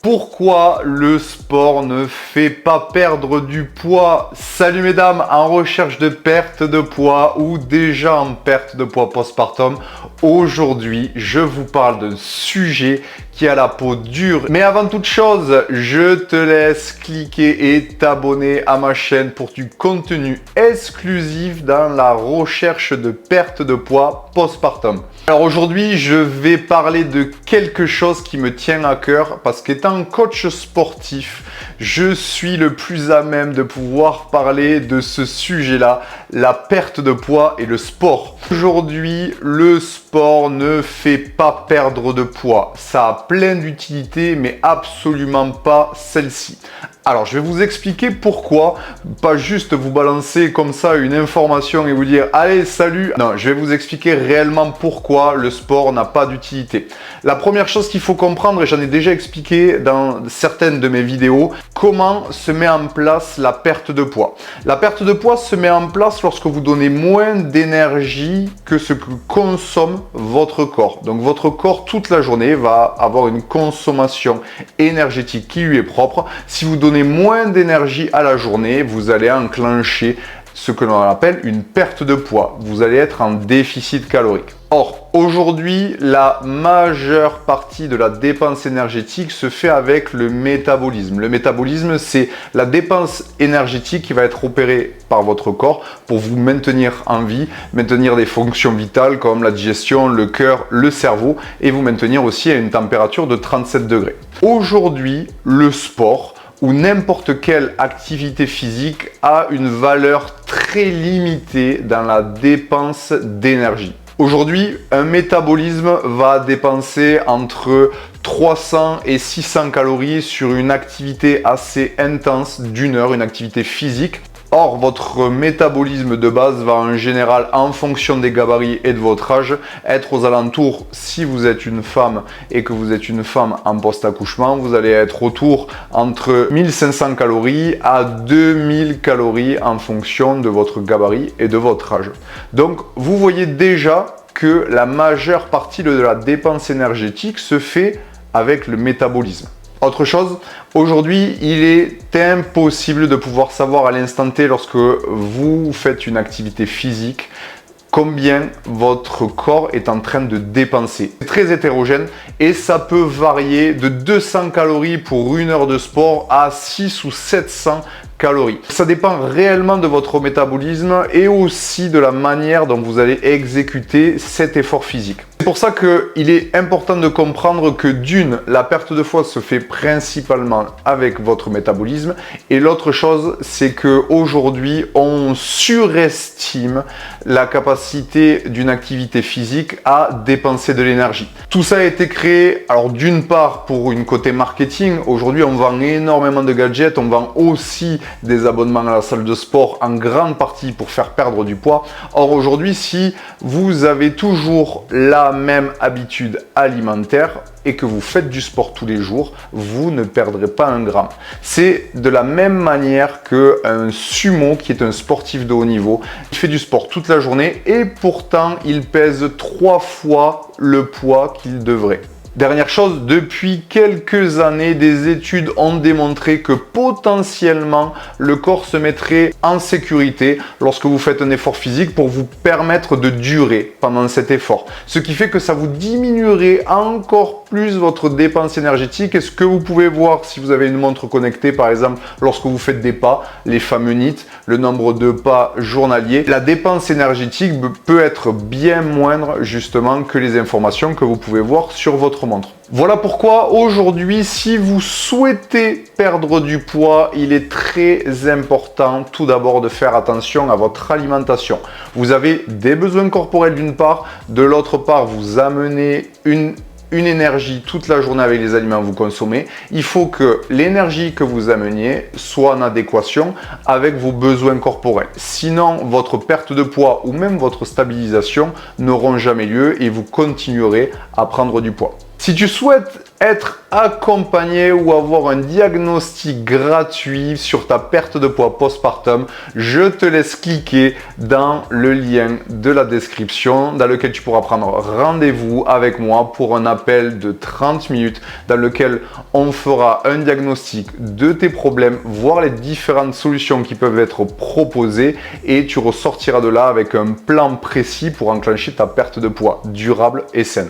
Pourquoi le sport ne fait pas perdre du poids? Salut mesdames, en recherche de perte de poids ou déjà en perte de poids postpartum. Aujourd'hui, je vous parle d'un sujet qui a la peau dure. Mais avant toute chose, je te laisse cliquer et t'abonner à ma chaîne pour du contenu exclusif dans la recherche de perte de poids postpartum. Alors aujourd'hui, je vais parler de quelque chose qui me tient à cœur parce qu'étant coach sportif, je suis le plus à même de pouvoir parler de ce sujet-là, la perte de poids et le sport. Aujourd'hui, le sport ne fait pas perdre de poids. Ça a plein d'utilités, mais absolument pas celle-ci. Alors, je vais vous expliquer pourquoi, pas juste vous balancer comme ça une information et vous dire « Allez, salut !» Non, je vais vous expliquer réellement pourquoi le sport n'a pas d'utilité. La première chose qu'il faut comprendre, et j'en ai déjà expliqué dans certaines de mes vidéos, comment se met en place la perte de poids. La perte de poids se met en place lorsque vous donnez moins d'énergie que ce que consomme votre corps. Donc, votre corps, toute la journée, va avoir une consommation énergétique qui lui est propre. Si vous donnez moins d'énergie à la journée, vous allez enclencher ce que l'on appelle une perte de poids. Vous allez être en déficit calorique. Or, aujourd'hui, la majeure partie de la dépense énergétique se fait avec le métabolisme. Le métabolisme, c'est la dépense énergétique qui va être opérée par votre corps pour vous maintenir en vie, maintenir des fonctions vitales comme la digestion, le cœur, le cerveau et vous maintenir aussi à une température de 37 degrés. Aujourd'hui, le sport ou n'importe quelle activité physique a une valeur très limitée dans la dépense d'énergie. Aujourd'hui, un métabolisme va dépenser entre 300 et 600 calories sur une activité assez intense d'une heure, une activité physique. Or, votre métabolisme de base va en général, en fonction des gabarits et de votre âge, être aux alentours, si vous êtes une femme et que vous êtes une femme en post-accouchement, vous allez être autour entre 1500 calories à 2000 calories en fonction de votre gabarit et de votre âge. Donc, vous voyez déjà que la majeure partie de la dépense énergétique se fait avec le métabolisme. Autre chose, aujourd'hui, il est impossible de pouvoir savoir à l'instant T lorsque vous faites une activité physique combien votre corps est en train de dépenser. C'est très hétérogène et ça peut varier de 200 calories pour une heure de sport à 6 ou 700 calories. Ça dépend réellement de votre métabolisme et aussi de la manière dont vous allez exécuter cet effort physique. C'est pour ça qu'il est important de comprendre que d'une, la perte de poids se fait principalement avec votre métabolisme et l'autre chose, c'est qu'aujourd'hui, on surestime la capacité d'une activité physique à dépenser de l'énergie. Tout ça a été créé, alors d'une part pour une côté marketing, aujourd'hui on vend énormément de gadgets, on vend aussi des abonnements à la salle de sport en grande partie pour faire perdre du poids. Or aujourd'hui, si vous avez toujours la même habitude alimentaire et que vous faites du sport tous les jours, vous ne perdrez pas un gramme. C'est de la même manière qu'un sumo qui est un sportif de haut niveau. Il fait du sport toute la journée et pourtant il pèse 3 fois le poids qu'il devrait. Dernière chose, depuis quelques années, des études ont démontré que potentiellement le corps se mettrait en sécurité lorsque vous faites un effort physique pour vous permettre de durer pendant cet effort. Ce qui fait que ça vous diminuerait encore plus votre dépense énergétique. Et ce que vous pouvez voir si vous avez une montre connectée, par exemple, lorsque vous faites des pas, les fameux NEAT, le nombre de pas journaliers, la dépense énergétique peut être bien moindre justement que les informations que vous pouvez voir sur votre montre. Voilà pourquoi aujourd'hui, si vous souhaitez perdre du poids, il est très important tout d'abord de faire attention à votre alimentation. Vous avez des besoins corporels d'une part, de l'autre part, vous amenez une énergie toute la journée avec les aliments que vous consommez. Il faut que l'énergie que vous ameniez soit en adéquation avec vos besoins corporels. Sinon, votre perte de poids ou même votre stabilisation n'auront jamais lieu et vous continuerez à prendre du poids. Si tu souhaites être accompagné ou avoir un diagnostic gratuit sur ta perte de poids postpartum, je te laisse cliquer dans le lien de la description dans lequel tu pourras prendre rendez-vous avec moi pour un appel de 30 minutes dans lequel on fera un diagnostic de tes problèmes, voir les différentes solutions qui peuvent être proposées et tu ressortiras de là avec un plan précis pour enclencher ta perte de poids durable et saine.